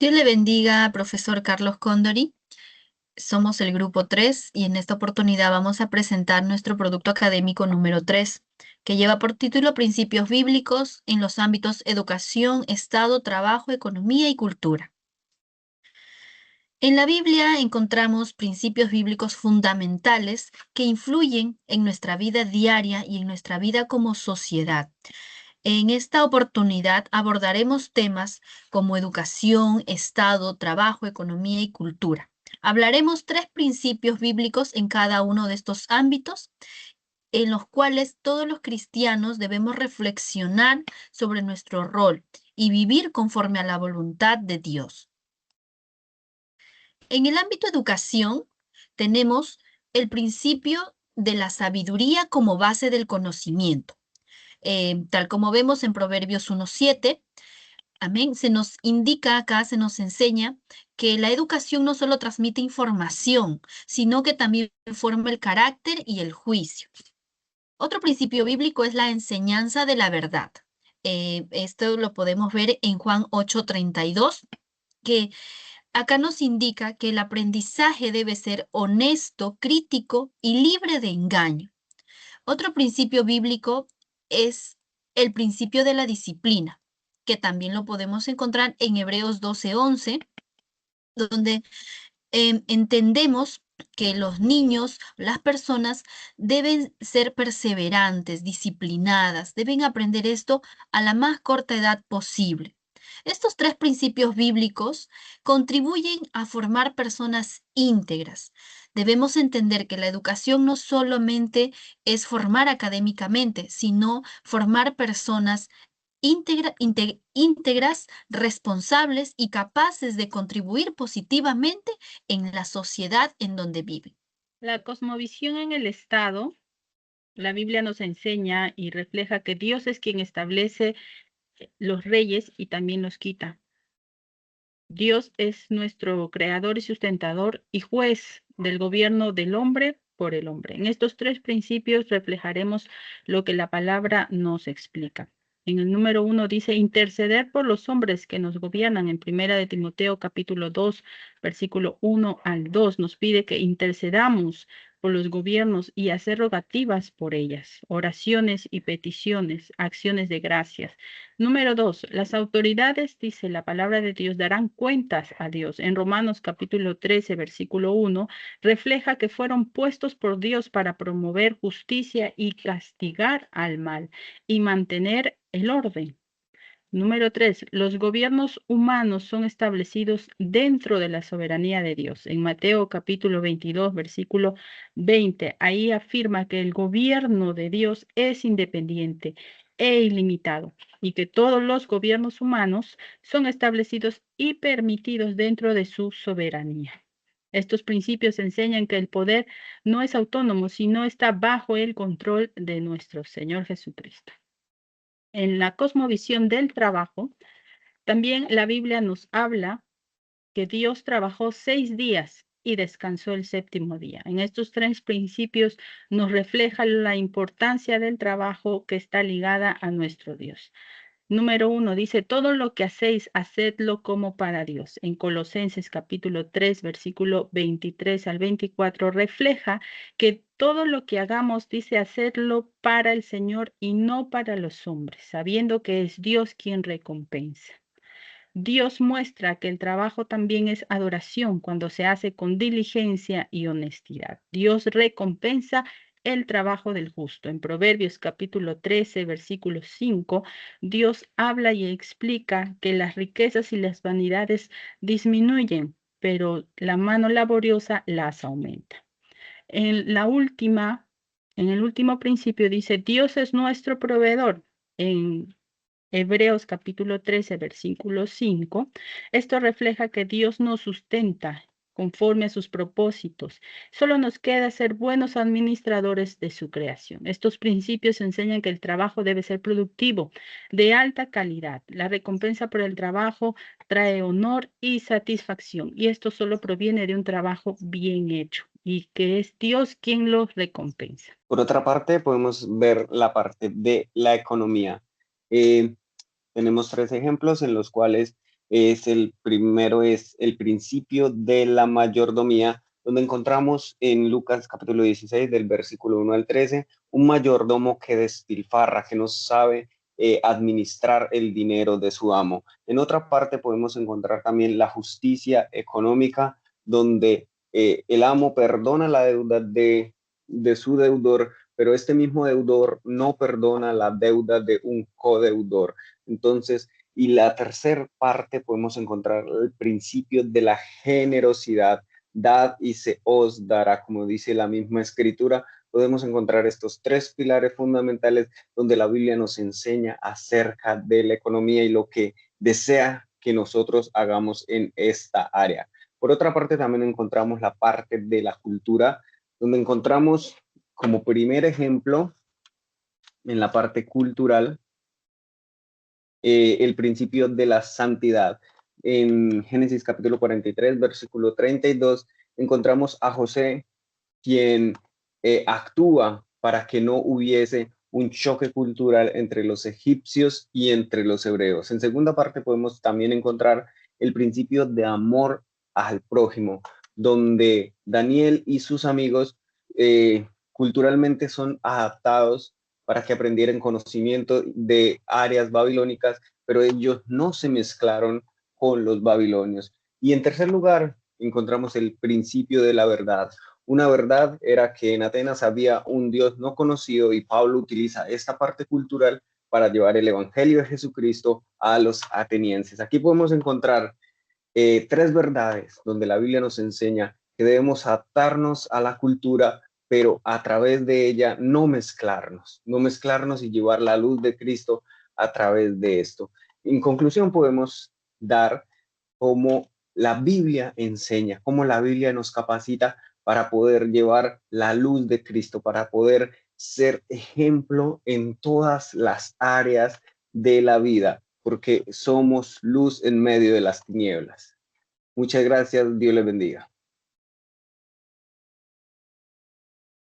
Dios le bendiga, profesor Carlos Condori. Somos el grupo 3 y en esta oportunidad vamos a presentar nuestro producto académico número 3, que lleva por título Principios bíblicos en los ámbitos educación, Estado, trabajo, economía y cultura. En la Biblia encontramos principios bíblicos fundamentales que influyen en nuestra vida diaria y en nuestra vida como sociedad. En esta oportunidad abordaremos temas como educación, Estado, trabajo, economía y cultura. Hablaremos tres principios bíblicos en cada uno de estos ámbitos, en los cuales todos los cristianos debemos reflexionar sobre nuestro rol y vivir conforme a la voluntad de Dios. En el ámbito educación tenemos el principio de la sabiduría como base del conocimiento. Tal como vemos en Proverbios 1:7, amén, se nos indica acá, se nos enseña que la educación no solo transmite información, sino que también forma el carácter y el juicio. Otro principio bíblico es la enseñanza de la verdad. Esto lo podemos ver en Juan 8:32, que acá nos indica que el aprendizaje debe ser honesto, crítico y libre de engaño. Otro principio bíblico es el principio de la disciplina, que también lo podemos encontrar en Hebreos 12:11, donde entendemos que los niños, las personas deben ser perseverantes, disciplinadas, deben aprender esto a la más corta edad posible. Estos tres principios bíblicos contribuyen a formar personas íntegras. Debemos entender que la educación no solamente es formar académicamente, sino formar personas íntegras, responsables y capaces de contribuir positivamente en la sociedad en donde viven. La cosmovisión en el Estado, la Biblia nos enseña y refleja que Dios es quien establece los reyes y también los quita. Dios es nuestro creador y sustentador y juez del gobierno del hombre por el hombre. En estos tres principios reflejaremos lo que la palabra nos explica. En el número 1 dice interceder por los hombres que nos gobiernan. En primera de Timoteo capítulo 2, versículo 1 al 2 nos pide que intercedamos por los gobiernos y hacer rogativas por ellas, oraciones y peticiones, acciones de gracias. Número 2, las autoridades, dice la palabra de Dios, darán cuentas a Dios. En Romanos capítulo 13, versículo 1, refleja que fueron puestos por Dios para promover justicia y castigar al mal y mantener el orden. Número 3, los gobiernos humanos son establecidos dentro de la soberanía de Dios. En Mateo capítulo 22, versículo 20, ahí afirma que el gobierno de Dios es independiente e ilimitado y que todos los gobiernos humanos son establecidos y permitidos dentro de su soberanía. Estos principios enseñan que el poder no es autónomo, sino está bajo el control de nuestro Señor Jesucristo. En la cosmovisión del trabajo, también la Biblia nos habla que Dios trabajó 6 días y descansó el séptimo día. En estos tres principios nos refleja la importancia del trabajo que está ligada a nuestro Dios. Número 1 dice, todo lo que hacéis, hacedlo como para Dios. En Colosenses capítulo 3, versículo 23 al 24, refleja que todo lo que hagamos, dice, hacedlo para el Señor y no para los hombres, sabiendo que es Dios quien recompensa. Dios muestra que el trabajo también es adoración cuando se hace con diligencia y honestidad. Dios recompensa el trabajo del justo. En Proverbios capítulo 13, versículo 5, Dios habla y explica que las riquezas y las vanidades disminuyen, pero la mano laboriosa las aumenta. En el último principio dice, Dios es nuestro proveedor. En Hebreos capítulo 13, versículo 5, esto refleja que Dios nos sustenta conforme a sus propósitos. Solo nos queda ser buenos administradores de su creación. Estos principios enseñan que el trabajo debe ser productivo, de alta calidad. La recompensa por el trabajo trae honor y satisfacción, y esto solo proviene de un trabajo bien hecho, y que es Dios quien los recompensa. Por otra parte, podemos ver la parte de la economía. Tenemos tres ejemplos en los cuales El primero es el principio de la mayordomía, donde encontramos en Lucas capítulo 16, del versículo 1 al 13, un mayordomo que despilfarra, que no sabe administrar el dinero de su amo. En otra parte podemos encontrar también la justicia económica, donde el amo perdona la deuda de su deudor, pero este mismo deudor no perdona la deuda de un codeudor. Entonces, y la tercera parte podemos encontrar el principio de la generosidad. Dad y se os dará, como dice la misma escritura. Podemos encontrar estos tres pilares fundamentales donde la Biblia nos enseña acerca de la economía y lo que desea que nosotros hagamos en esta área. Por otra parte, también encontramos la parte de la cultura, donde encontramos como primer ejemplo en la parte cultural el principio de la santidad. En Génesis capítulo 43, versículo 32, encontramos a José, quien actúa para que no hubiese un choque cultural entre los egipcios y entre los hebreos. En segunda parte podemos también encontrar el principio de amor al prójimo, donde Daniel y sus amigos culturalmente son adaptados para que aprendieran conocimiento de áreas babilónicas, pero ellos no se mezclaron con los babilonios. Y en tercer lugar, encontramos el principio de la verdad. Una verdad era que en Atenas había un Dios no conocido y Pablo utiliza esta parte cultural para llevar el evangelio de Jesucristo a los atenienses. Aquí podemos encontrar tres verdades donde la Biblia nos enseña que debemos adaptarnos a la cultura, pero a través de ella no mezclarnos y llevar la luz de Cristo a través de esto. En conclusión, podemos dar cómo la Biblia enseña, cómo la Biblia nos capacita para poder llevar la luz de Cristo, para poder ser ejemplo en todas las áreas de la vida, porque somos luz en medio de las tinieblas. Muchas gracias, Dios les bendiga.